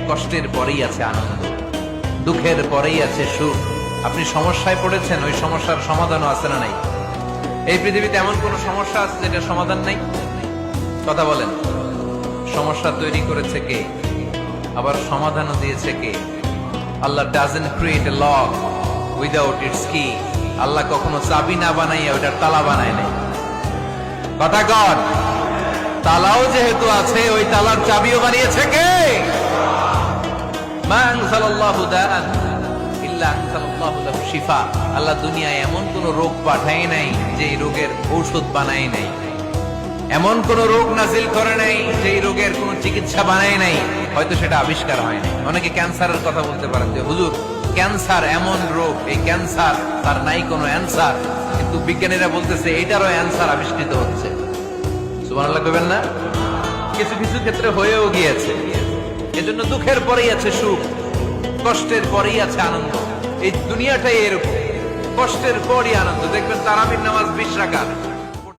কষ্টের পরেই আছে আনন্দ, দুঃখের পরেই আছে সুখ। আপনি সমস্যায় পড়েছেন, ওই সমস্যার সমাধানও আছে না নাই? এই পৃথিবীতে এমন কোন সমস্যা আছে যেটা সমাধান নাই? কথা বলেন। সমস্যা তৈরি করেছে কে, আবার সমাধানও দিয়েছে কে? Allah doesn't create a lock without its key. Allah কখনো চাবি না বানাইয়া ওইটার তালা বানায় নাই। কথা কর। তালাও যেহেতু আছে, ওই তালার চাবিও বানিয়েছে কে? মা আনজালাল্লাহু দাআন ইল্লা আনজালাল্লাহু লাহু শিফা। আল্লাহ দুনিয়ায় এমন কোন রোগ পাঠায় নাই যে এই রোগের ঔষধ বানায় নাই, এমন কোন রোগ নাজিল করে নাই যে এই রোগের কোন চিকিৎসা বানায় নাই, হয়তো সেটা আবিষ্কার হয় নাই। অনেকে ক্যান্সারের কথা বলতে পারেন যে হুজুর ক্যান্সার এমন রোগ, এই ক্যান্সার তার নাই কোনো অ্যান্সার, কিন্তু বিজ্ঞানীরা বলতেছে এটারও অ্যান্সার আবিষ্কৃত হচ্ছে। সুবহানাল্লাহ কইবেন না? কিছু কিছু ক্ষেত্রে হয়েও গিয়েছে। এজন্য দুঃখের পরেই আছে সুখ, কষ্টের পরেই আছে আনন্দ। এই দুনিয়াটাই এরকম, কষ্টের পরই আনন্দ। দেখবেন তারাবির নামাজ 20 রাকাত,